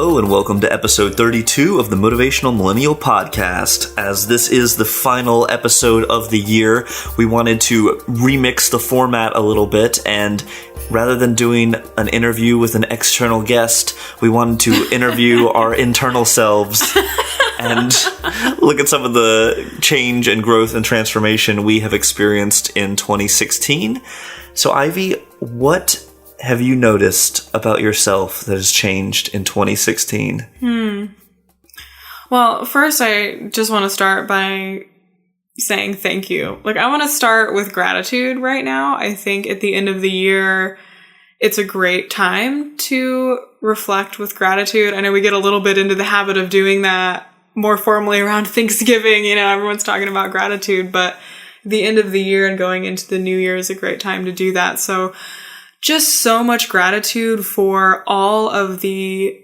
Hello and welcome to episode 32 of the Motivational Millennial podcast. As this is the final episode of the year, we wanted to remix the format a little bit, and rather than doing an interview with an external guest, we wanted to interview our internal selves and look at some of the change and growth and transformation we have experienced in 2016. So Ivy, what have you noticed about yourself that has changed in 2016? Well, first I just want to start by saying thank you. I want to start with gratitude right now. I think at the end of the year, it's a great time to reflect with gratitude. I know we get a little bit into the habit of doing that more formally around Thanksgiving. Everyone's talking about gratitude, but the end of the year and going into the new year is a great time to do that. So just so much gratitude for all of the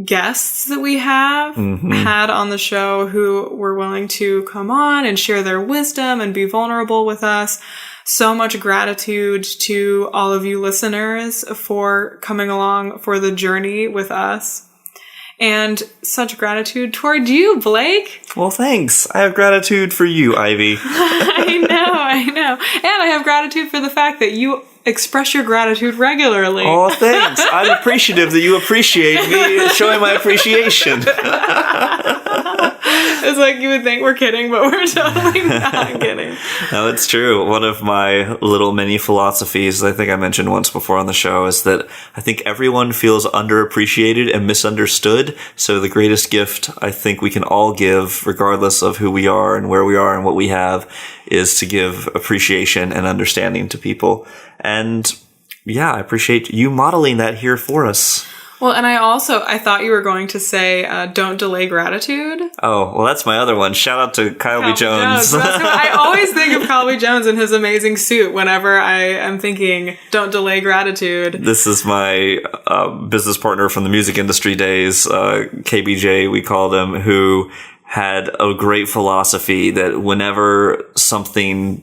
guests that we have had on the show who were willing to come on and share their wisdom and be vulnerable with us. So much gratitude to all of you listeners for coming along for the journey with us. And such gratitude toward you, Blake. Well, thanks. I have gratitude for you, Ivy. I know. And I have gratitude for the fact that you express your gratitude regularly. Oh, thanks. I'm appreciative that you appreciate me showing my appreciation. It's like you would think we're kidding, but we're totally not kidding. No, it's true. One of my little mini philosophies, I think I mentioned once before on the show, is that I think everyone feels underappreciated and misunderstood. So the greatest gift I think we can all give, regardless of who we are and where we are and what we have, is to give appreciation and understanding to people. And yeah, I appreciate you modeling that here for us. Well, and I thought you were going to say, don't delay gratitude. Oh, well, that's my other one. Shout out to Kyle B. Jones. I always think of Kyle B. Jones and his amazing suit whenever I am thinking, don't delay gratitude. This is my business partner from the music industry days, KBJ, we called him, who had a great philosophy that whenever something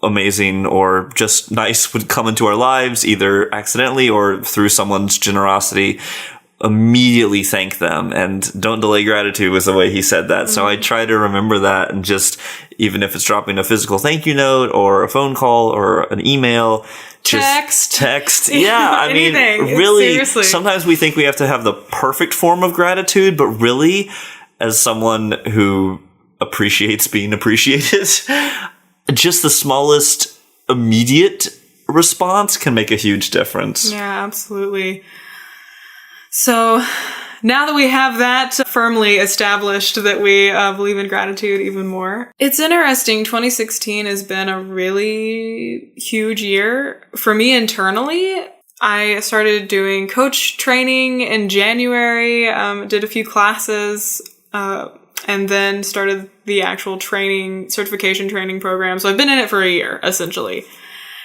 amazing or just nice would come into our lives, either accidentally or through someone's generosity, immediately thank them, and don't delay gratitude was the way he said that. So I try to remember that, and just, even if it's dropping a physical thank you note or a phone call or an email, text. Yeah, I mean, really, seriously. Sometimes we think we have to have the perfect form of gratitude, but really, as someone who appreciates being appreciated, just the smallest immediate response can make a huge difference. Yeah, absolutely. So now that we have that firmly established that we believe in gratitude even more, it's interesting. 2016 has been a really huge year for me internally. I started doing coach training in January, did a few classes, and then started the actual certification training program. So I've been in it for a year, essentially.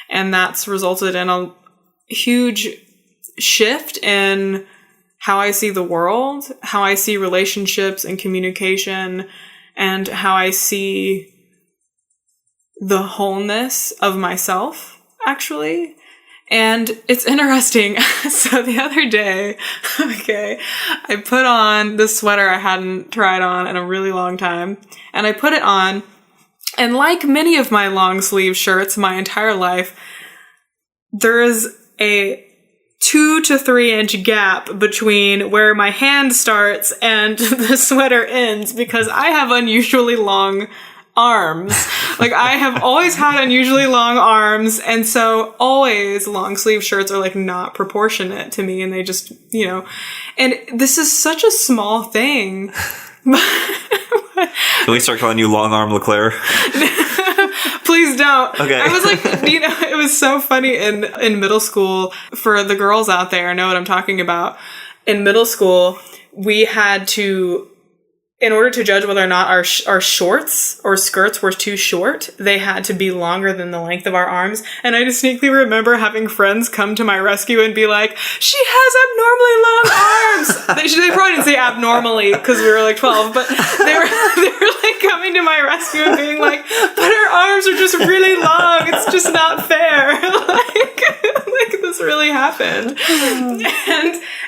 And that's resulted in a huge shift in how I see the world, how I see relationships and communication, and how I see the wholeness of myself, actually. And it's interesting. So the other day, I put on this sweater I hadn't tried on in a really long time. And I put it on. And like many of my long sleeve shirts my entire life, there is a 2 to 3 inch gap between where my hand starts and the sweater ends, because I have unusually long arms. I have always had unusually long arms, and so always long sleeve shirts are not proportionate to me, and they just, and this is such a small thing. Can we start calling you Long Arm LeClaire? Please don't. Okay. I was it was so funny in middle school. For the girls out there know what I'm talking about. In middle school, we had to, in order to judge whether or not our shorts or skirts were too short, they had to be longer than the length of our arms. And I distinctly remember having friends come to my rescue and be like, she has abnormally long arms. They probably didn't say abnormally because we were 12, but they were coming to my rescue and being like, but her arms are just really long. It's just not fair. This really happened.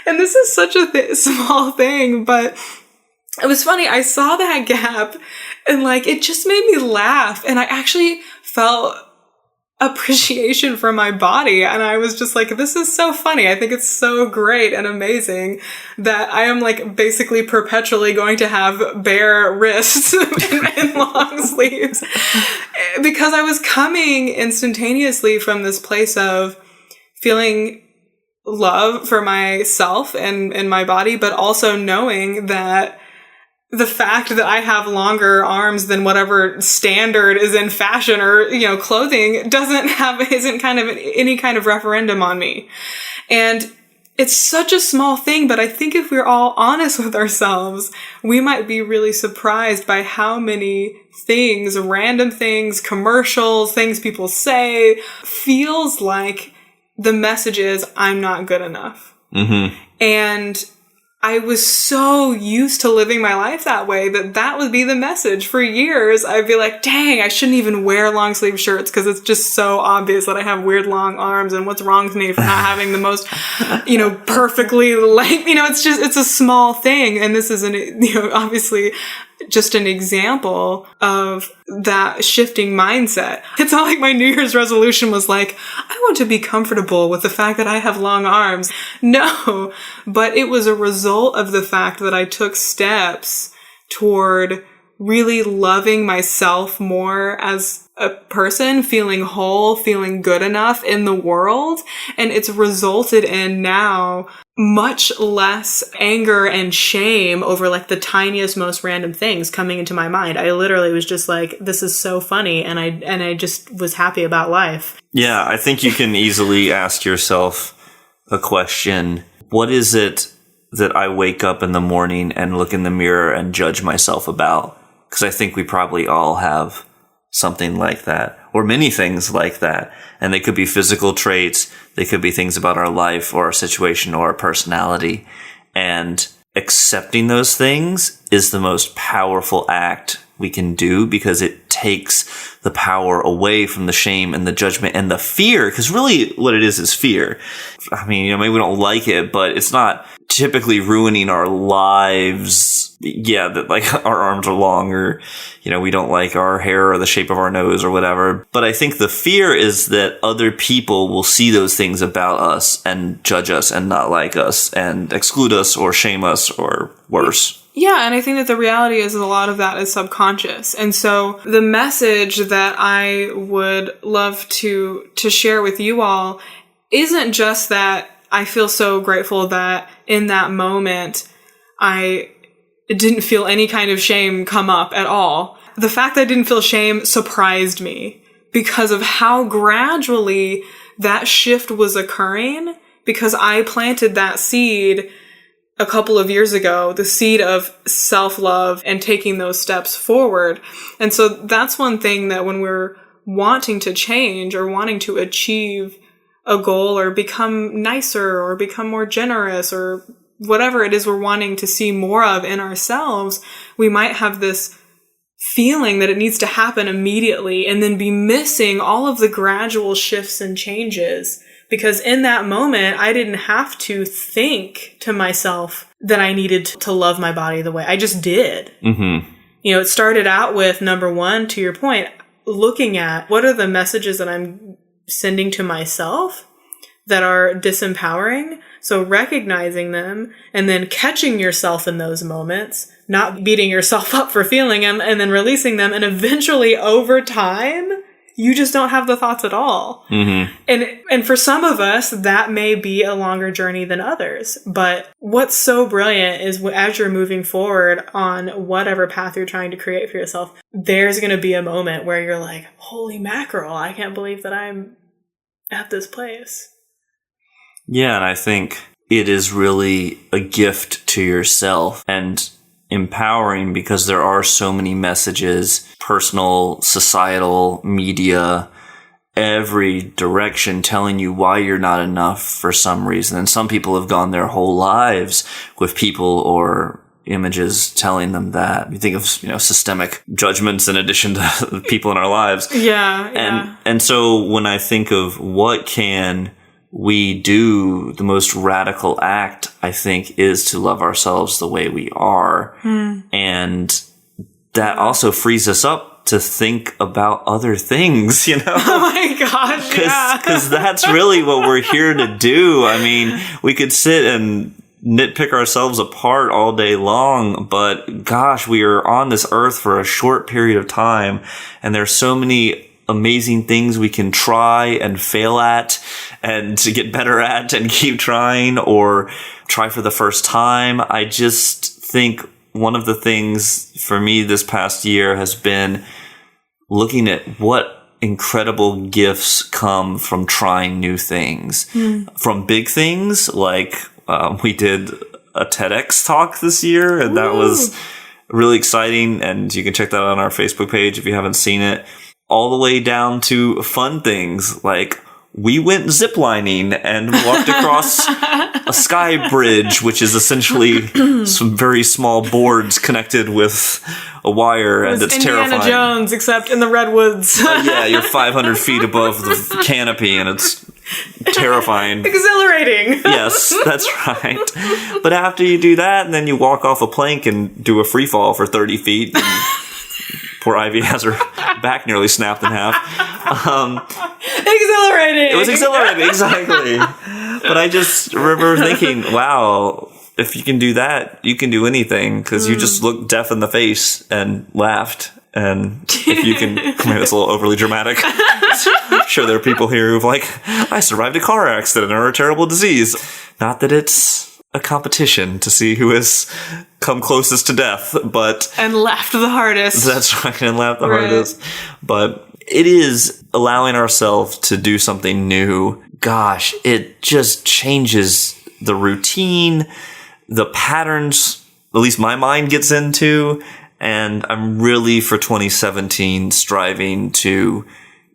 And this is such a small thing, but it was funny. I saw that gap and like, it just made me laugh. And I actually felt appreciation for my body. And I was just like, this is so funny. I think it's so great and amazing that I am like basically perpetually going to have bare wrists and long sleeves, because I was coming instantaneously from this place of feeling love for myself and my body, but also knowing that the fact that I have longer arms than whatever standard is in fashion or, clothing isn't kind of any kind of referendum on me. And it's such a small thing, but I think if we're all honest with ourselves, we might be really surprised by how many things, random things, commercials, things people say, feels like the message is, I'm not good enough. Mm-hmm. And I was so used to living my life that way that would be the message. For years, I'd be like, dang, I shouldn't even wear long sleeve shirts because it's just so obvious that I have weird long arms, and what's wrong with me for not having the most, perfectly it's a small thing. And this is obviously just an example of that shifting mindset. It's not like my New Year's resolution was like, I want to be comfortable with the fact that I have long arms. No, but it was a result of the fact that I took steps toward really loving myself more as a person, feeling whole, feeling good enough in the world. And it's resulted in now much less anger and shame over like the tiniest, most random things coming into my mind. I literally was just like, this is so funny. And I just was happy about life. Yeah, I think you can easily ask yourself a question. What is it that I wake up in the morning and look in the mirror and judge myself about? Because I think we probably all have something like that, or many things like that. And they could be physical traits. They could be things about our life or our situation or our personality. And accepting those things is the most powerful act we can do, because it takes the power away from the shame and the judgment and the fear. Because really what it is fear. I mean, maybe we don't like it, but it's not typically ruining our lives. Yeah, that like our arms are long, or, we don't like our hair or the shape of our nose or whatever. But I think the fear is that other people will see those things about us and judge us and not like us and exclude us or shame us or worse. Yeah, and I think that the reality is a lot of that is subconscious. And so the message that I would love to share with you all isn't just that I feel so grateful that in that moment I didn't feel any kind of shame come up at all. The fact that I didn't feel shame surprised me because of how gradually that shift was occurring, because I planted that seed a couple of years ago, the seed of self-love and taking those steps forward. And so that's one thing that when we're wanting to change or wanting to achieve a goal or become nicer or become more generous or whatever it is we're wanting to see more of in ourselves, we might have this feeling that it needs to happen immediately and then be missing all of the gradual shifts and changes. Because in that moment, I didn't have to think to myself that I needed to love my body the way I just did. Mm-hmm. It started out with, number one, to your point, looking at what are the messages that I'm sending to myself that are disempowering. So recognizing them and then catching yourself in those moments, not beating yourself up for feeling them, and then releasing them. And eventually over time, you just don't have the thoughts at all. Mm-hmm. And for some of us, that may be a longer journey than others. But what's so brilliant is as you're moving forward on whatever path you're trying to create for yourself, there's going to be a moment where you're like, holy mackerel, I can't believe that I'm at this place. Yeah, and I think it is really a gift to yourself and empowering, because there are so many messages, personal, societal, media, every direction telling you why you're not enough for some reason. And some people have gone their whole lives with people or images telling them that. You think of, systemic judgments in addition to the people in our lives. Yeah. And so when I think of what can we do, the most radical act, I think, is to love ourselves the way we are. And that also frees us up to think about other things, you know? Oh my gosh, yeah. Because that's really what we're here to do. I mean, we could sit and nitpick ourselves apart all day long, but gosh, we are on this earth for a short period of time, and there's so many amazing things we can try and fail at and to get better at and keep trying or try for the first time. I just think one of the things for me this past year has been looking at what incredible gifts come from trying new things. From big things like we did a TEDx talk this year, and that was really exciting, and you can check that out on our Facebook page if you haven't seen it, all the way down to fun things like we went ziplining and walked across a sky bridge, which is essentially some very small boards connected with a wire, and it's Indiana terrifying. Jones, except in the redwoods. Yeah, you're 500 feet above the canopy, and it's terrifying. Exhilarating. Yes, that's right. But after you do that, and then you walk off a plank and do a free fall for 30 feet, and poor Ivy has her back nearly snapped in half. Exhilarating. It was exhilarating, exactly. But I just remember thinking, wow, if you can do that, you can do anything, because you just looked death in the face and laughed. And if you can, maybe that's a little overly dramatic. Sure, there are people here who've like, I survived a car accident or a terrible disease. Not that it's a competition to see who has come closest to death, but... And laughed the hardest. That's right, and laughed the hardest. But it is allowing ourselves to do something new. Gosh, it just changes the routine, the patterns, at least my mind gets into. And I'm really, for 2017, striving to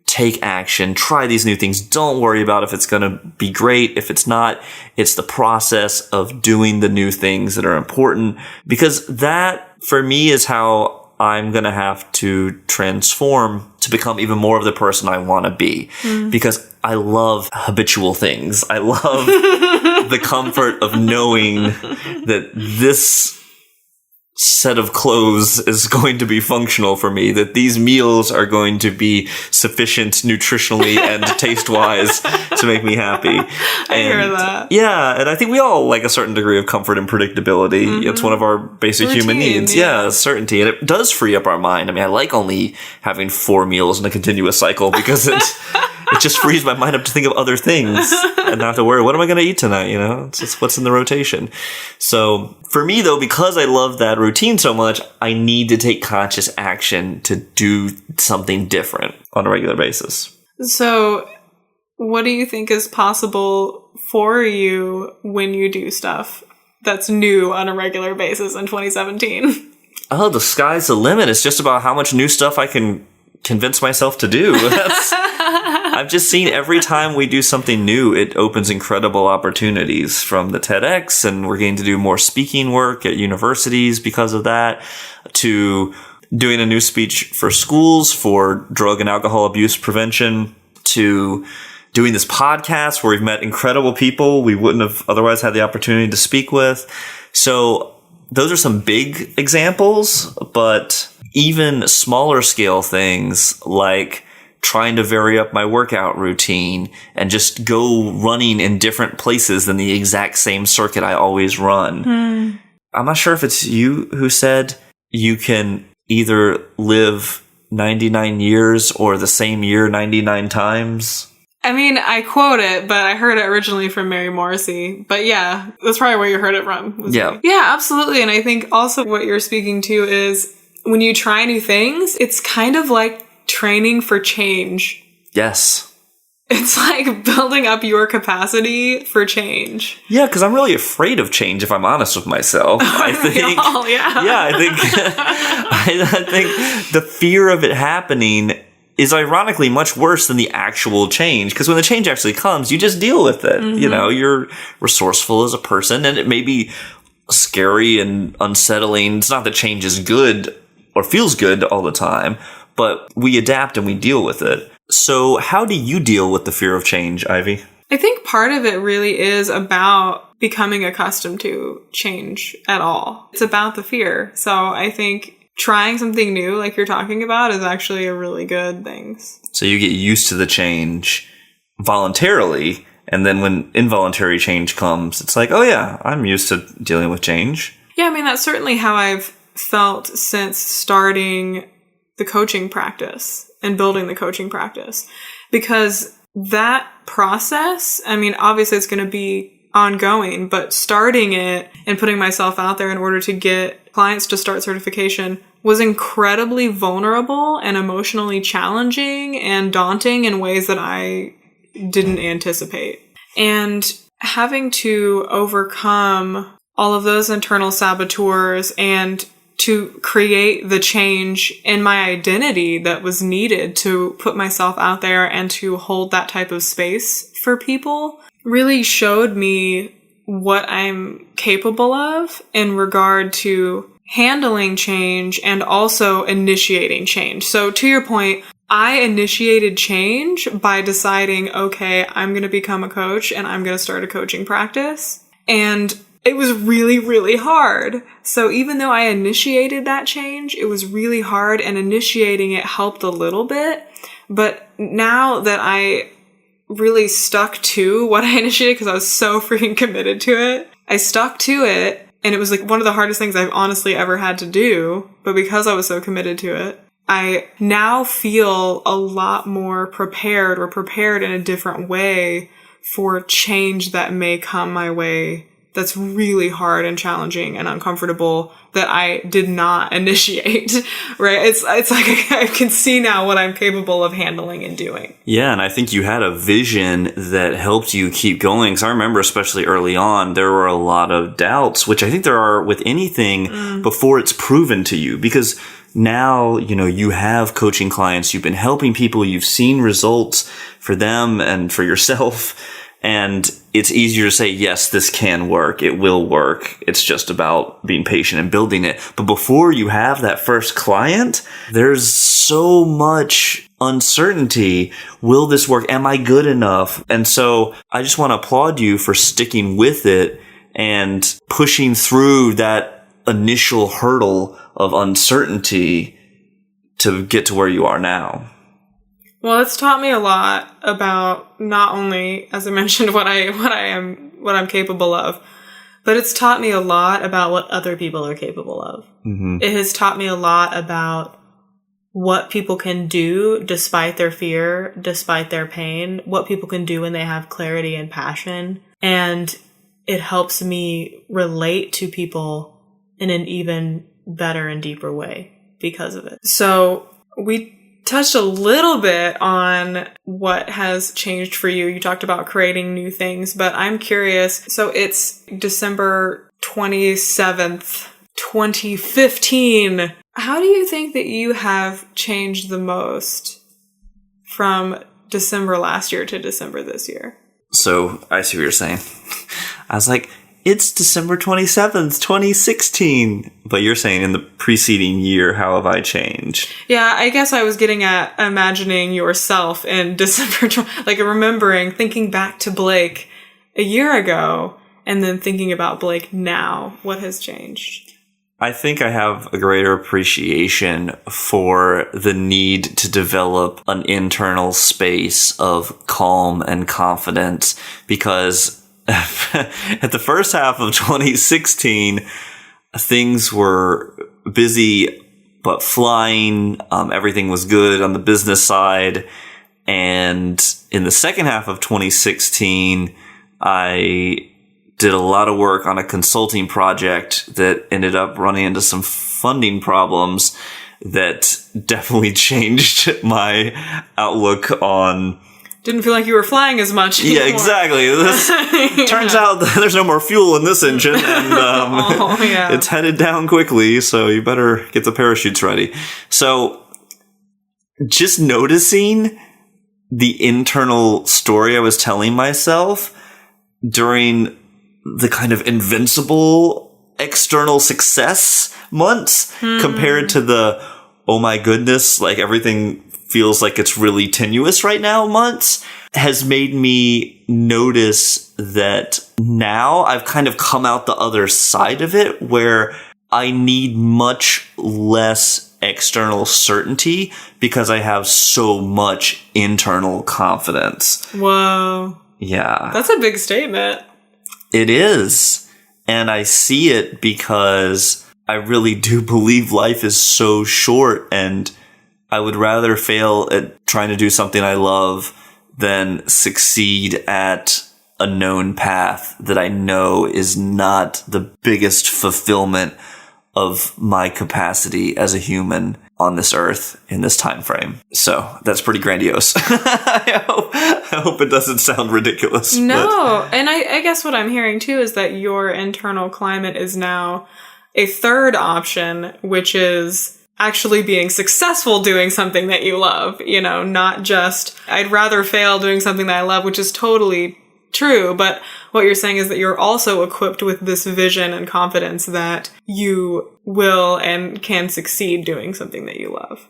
take action, try these new things. Don't worry about if it's going to be great. If it's not, it's the process of doing the new things that are important. Because that, for me, is how I'm going to have to transform to become even more of the person I want to be. Because I love habitual things. I love the comfort of knowing that this set of clothes is going to be functional for me, that these meals are going to be sufficient nutritionally and taste-wise to make me happy. I hear that. Yeah, and I think we all like a certain degree of comfort and predictability. It's one of our basic human needs. Yeah, certainty. And it does free up our mind. I mean, I like only having 4 meals in a continuous cycle because it just frees my mind up to think of other things and not to worry, what am I going to eat tonight? You know, it's just what's in the rotation. So for me, though, because I love that routine so much, I need to take conscious action to do something different on a regular basis. So what do you think is possible for you when you do stuff that's new on a regular basis in 2017? Oh, the sky's the limit. It's just about how much new stuff I can convince myself to do. I've just seen every time we do something new, it opens incredible opportunities, from the TEDx, and we're getting to do more speaking work at universities because of that, to doing a new speech for schools for drug and alcohol abuse prevention, to doing this podcast where we've met incredible people we wouldn't have otherwise had the opportunity to speak with. So those are some big examples, but even smaller scale things like trying to vary up my workout routine and just go running in different places than the exact same circuit I always run. I'm not sure if it's you who said you can either live 99 years or the same year 99 times. I mean, I quote it, but I heard it originally from Mary Morrissey. But yeah, that's probably where you heard it from. Yeah. Yeah, absolutely. And I think also what you're speaking to is when you try new things, it's kind of like training for change. Yes. It's like building up your capacity for change. Yeah, because I'm really afraid of change, if I'm honest with myself. I think. I think the fear of it happening is ironically much worse than the actual change. Because when the change actually comes, you just deal with it. You know, you're resourceful as a person, and it may be scary and unsettling. It's not that change is good or feels good all the time, but we adapt and we deal with it. So how do you deal with the fear of change, Ivy? I think part of it really is about becoming accustomed to change at all. It's about the fear. So I think trying something new, like you're talking about, is actually a really good thing. So you get used to the change voluntarily, and then when involuntary change comes, it's like, oh yeah, I'm used to dealing with change. Yeah, I mean, that's certainly how I've felt since starting the coaching practice and building the coaching practice. Because that process, I mean, obviously it's going to be ongoing, but starting it and putting myself out there in order to get clients to start certification was incredibly vulnerable and emotionally challenging and daunting in ways that I didn't anticipate. And having to overcome all of those internal saboteurs and to create the change in my identity that was needed to put myself out there and to hold that type of space for people really showed me what I'm capable of in regard to handling change and also initiating change. So to your point, I initiated change by deciding, okay, I'm going to become a coach and I'm going to start a coaching practice. And it was really, really hard. So even though I initiated that change, it was really hard, and initiating it helped a little bit. But now that I really stuck to what I initiated, because I was so freaking committed to it, I stuck to it. And it was like one of the hardest things I've honestly ever had to do. But because I was so committed to it, I now feel a lot more prepared, or prepared in a different way for change that may come my way that's really hard and challenging and uncomfortable that I did not initiate, right? It's like I can see now what I'm capable of handling and doing. Yeah, and I think you had a vision that helped you keep going. Because I remember, especially early on, there were a lot of doubts, which I think there are with anything before it's proven to you. Because now, you know, you have coaching clients, you've been helping people, you've seen results for them and for yourself. And it's easier to say, yes, this can work. It will work. It's just about being patient and building it. But before you have that first client, there's so much uncertainty. Will this work? Am I good enough? And so I just want to applaud you for sticking with it and pushing through that initial hurdle of uncertainty to get to where you are now. Well, it's taught me a lot about not only, as I mentioned, what I'm capable of, but it's taught me a lot about what other people are capable of. Mm-hmm. It has taught me a lot about what people can do despite their fear, despite their pain, what people can do when they have clarity and passion. And it helps me relate to people in an even better and deeper way because of it. So we touched a little bit on what has changed for you. You talked about creating new things, but I'm curious. So it's December 27th, 2015. How do you think that you have changed the most from December last year to December this year? So I see what you're saying. I was like, it's December 27th, 2016. But you're saying in the preceding year, how have I changed? Yeah, I guess I was getting at imagining yourself in December, like remembering, thinking back to Blake a year ago, and then thinking about Blake now. What has changed? I think I have a greater appreciation for the need to develop an internal space of calm and confidence, because at the first half of 2016, things were busy but flying. Everything was good on the business side. And in the second half of 2016, I did a lot of work on a consulting project that ended up running into some funding problems that definitely changed my outlook on... Didn't feel like you were flying as much anymore. Yeah, exactly. This turns out that there's no more fuel in this engine, and it's headed down quickly, so you better get the parachutes ready. So just noticing the internal story I was telling myself during the kind of invincible external success months compared to the, oh my goodness, like everything feels like it's really tenuous right now, months, has made me notice that now I've kind of come out the other side of it, where I need much less external certainty because I have so much internal confidence. Whoa. Yeah. That's a big statement. It is. And I see it because I really do believe life is so short, and I would rather fail at trying to do something I love than succeed at a known path that I know is not the biggest fulfillment of my capacity as a human on this earth in this time frame. So that's pretty grandiose. I hope it doesn't sound ridiculous. No. And I guess what I'm hearing too is that your internal climate is now a third option, which is actually being successful doing something that you love, not just, I'd rather fail doing something that I love, which is totally true. But what you're saying is that you're also equipped with this vision and confidence that you will and can succeed doing something that you love.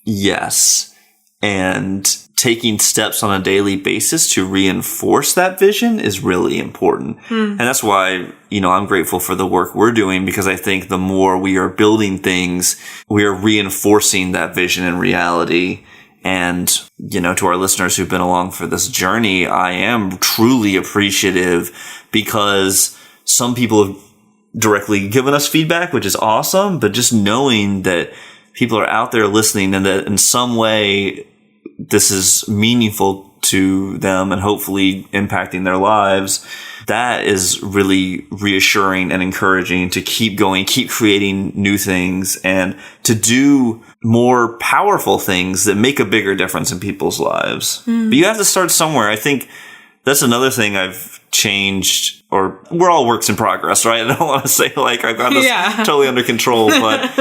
Yes. And taking steps on a daily basis to reinforce that vision is really important. And that's why, I'm grateful for the work we're doing, because I think the more we are building things, we are reinforcing that vision and reality. And, to our listeners who've been along for this journey, I am truly appreciative, because some people have directly given us feedback, which is awesome, but just knowing that people are out there listening and that in some way this is meaningful to them and hopefully impacting their lives, that is really reassuring and encouraging to keep going, keep creating new things, and to do more powerful things that make a bigger difference in people's lives. But you have to start somewhere. I think that's another thing I've changed, or we're all works in progress, right? I don't want to say like I've got this totally under control, but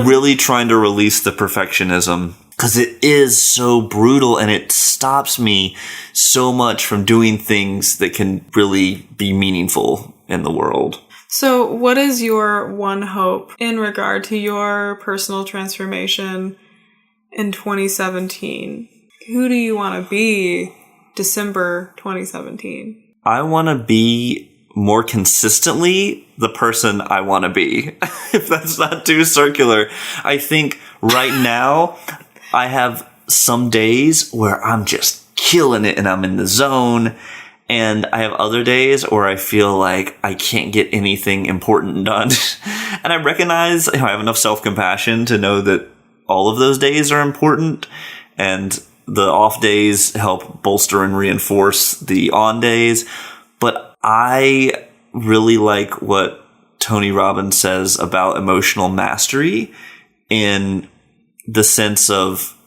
really trying to release the perfectionism, because it is so brutal and it stops me so much from doing things that can really be meaningful in the world. So what is your one hope in regard to your personal transformation in 2017? Who do you want to be December 2017? I want to be more consistently the person I want to be. If that's not too circular. I think right now I have some days where I'm just killing it and I'm in the zone. And I have other days where I feel like I can't get anything important done. And I recognize I have enough self-compassion to know that all of those days are important. And the off days help bolster and reinforce the on days. But I really like what Tony Robbins says about emotional mastery, in the sense of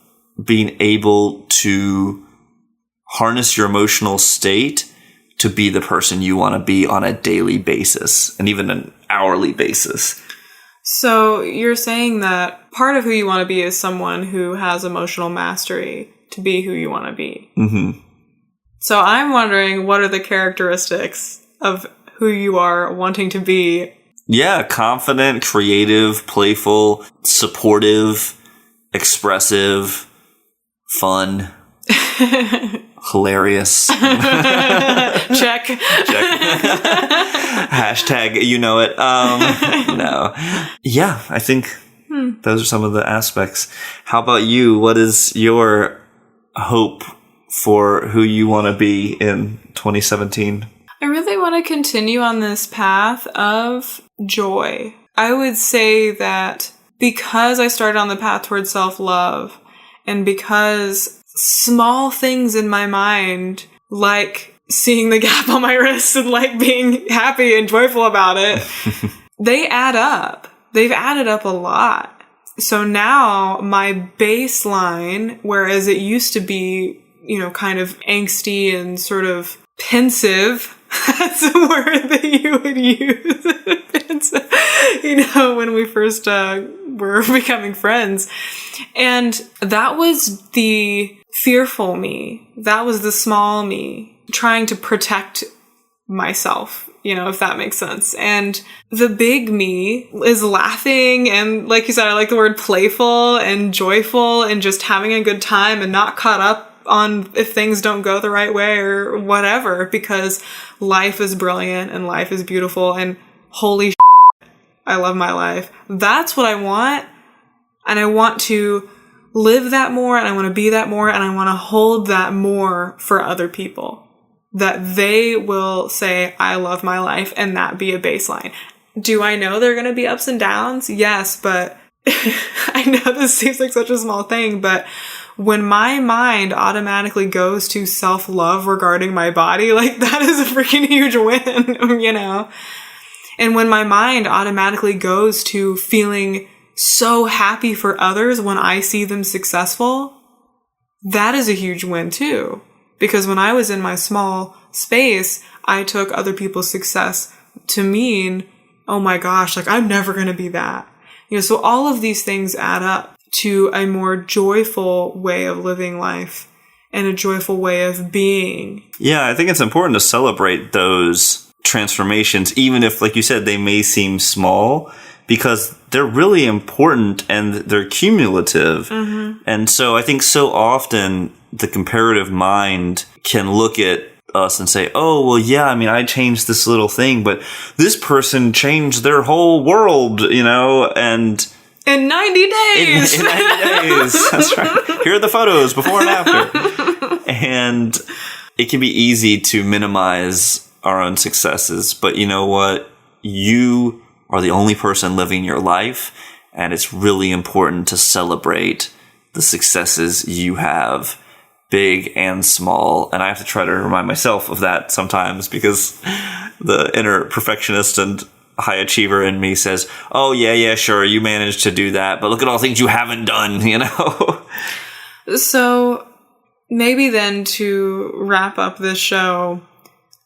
being able to harness your emotional state to be the person you want to be on a daily basis and even an hourly basis. So you're saying that part of who you want to be is someone who has emotional mastery to be who you want to be. Mm-hmm. So I'm wondering, what are the characteristics of who you are wanting to be? Yeah, confident, creative, playful, supportive, expressive, fun, hilarious. Check. Hashtag, you know it. No. Yeah, I think those are some of the aspects. How about you? What is your hope for who you want to be in 2017? I really want to continue on this path of joy. I would say that because I started on the path towards self-love, and because small things in my mind, like seeing the gap on my wrist and like being happy and joyful about it, they add up. They've added up a lot. So now my baseline, whereas it used to be, kind of angsty and sort of pensive, that's a word that you would use, when we first were becoming friends. And that was the fearful me. That was the small me trying to protect myself, if that makes sense. And the big me is laughing, and like you said, I like the word playful and joyful and just having a good time and not caught up on if things don't go the right way or whatever, because life is brilliant and life is beautiful, and holy shit, I love my life. That's what I want, and I want to live that more, and I want to be that more, and I want to hold that more for other people. That they will say, I love my life, and that be a baseline. Do I know there are going to be ups and downs? Yes, but I know this seems like such a small thing, but when my mind automatically goes to self-love regarding my body, like that is a freaking huge win, And when my mind automatically goes to feeling so happy for others when I see them successful, that is a huge win too. Because when I was in my small space, I took other people's success to mean, oh my gosh, like I'm never going to be that. So all of these things add up to a more joyful way of living life and a joyful way of being. Yeah, I think it's important to celebrate those transformations, even if, like you said, they may seem small, because they're really important and they're cumulative. Mm-hmm. And so I think so often the comparative mind can look at us and say, oh, well, yeah, I mean, I changed this little thing, but this person changed their whole world, and in 90 days. In 90 days. That's right. Here are the photos before and after. And it can be easy to minimize our own successes, but you know what? You are the only person living your life, and it's really important to celebrate the successes you have, big and small. And I have to try to remind myself of that sometimes, because the inner perfectionist and high achiever in me says, oh, yeah, sure, you managed to do that, but look at all the things you haven't done, So maybe then to wrap up this show,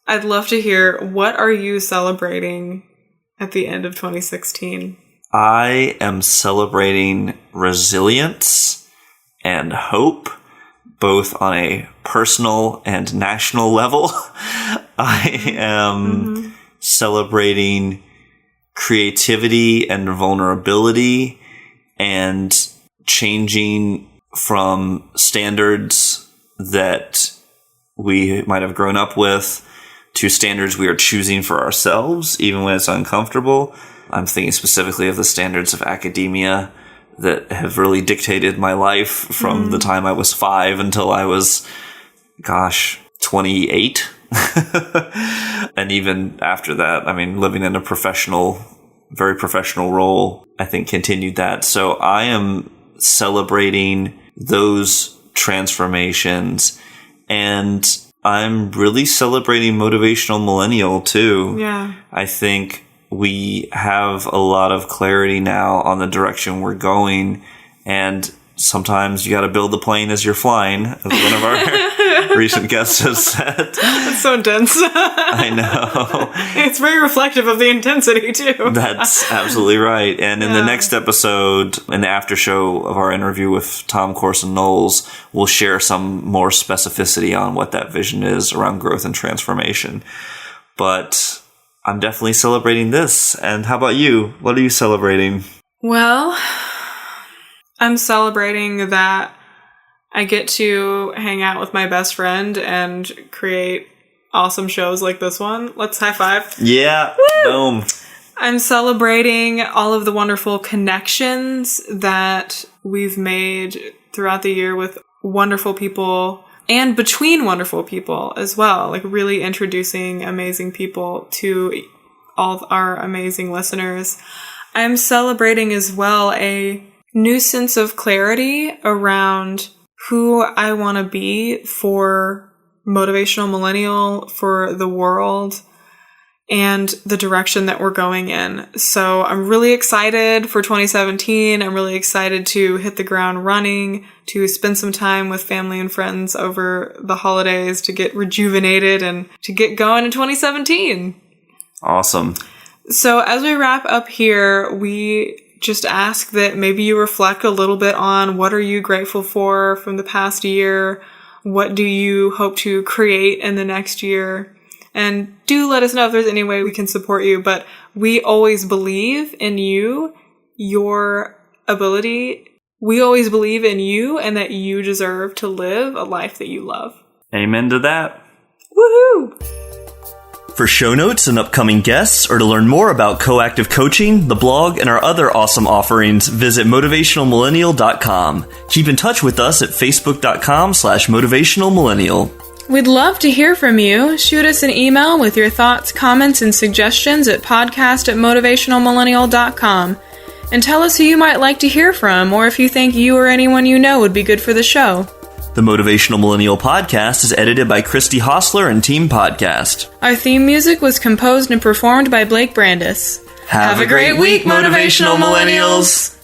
I'd love to hear, what are you celebrating at the end of 2016? I am celebrating resilience and hope, both on a personal and national level. I am celebrating creativity and vulnerability and changing from standards that we might have grown up with to standards we are choosing for ourselves, even when it's uncomfortable. I'm thinking specifically of the standards of academia that have really dictated my life from the time I was 5 until I was, 28. And even after that, I mean, living in a very professional role, I think continued that. So I am celebrating those transformations, and I'm really celebrating Motivational Millennial too. Yeah. I think we have a lot of clarity now on the direction we're going, and sometimes you got to build the plane as you're flying, as one of our recent guests has said. That's so intense. I know. It's very reflective of the intensity, too. That's absolutely right. And in the next episode, in the after show of our interview with Tom Corson Knowles, we'll share some more specificity on what that vision is around growth and transformation. But I'm definitely celebrating this. And how about you? What are you celebrating? Well, I'm celebrating that I get to hang out with my best friend and create awesome shows like this one. Let's high five. Yeah. Woo! Boom. I'm celebrating all of the wonderful connections that we've made throughout the year with wonderful people and between wonderful people as well. Like really introducing amazing people to all of our amazing listeners. I'm celebrating as well a new sense of clarity around who I want to be for Motivational Millennial, for the world, and the direction that we're going in. So I'm really excited for 2017. I'm really excited to hit the ground running, to spend some time with family and friends over the holidays, to get rejuvenated and to get going in 2017. Awesome. So as we wrap up here, we just ask that maybe you reflect a little bit on what are you grateful for from the past year? What do you hope to create in the next year? And do let us know if there's any way we can support you. But we always believe in you, your ability. We always believe in you and that you deserve to live a life that you love. Amen to that. Woohoo! For show notes and upcoming guests, or to learn more about Coactive Coaching, the blog, and our other awesome offerings, visit motivationalmillennial.com. Keep in touch with us at facebook.com/motivationalmillennial. We'd love to hear from you. Shoot us an email with your thoughts, comments, and suggestions at podcast@motivationalmillennial.com. And tell us who you might like to hear from, or if you think you or anyone you know would be good for the show. The Motivational Millennial Podcast is edited by Christy Hostler and Team Podcast. Our theme music was composed and performed by Blake Brandis. Have a great week, Motivational Millennials!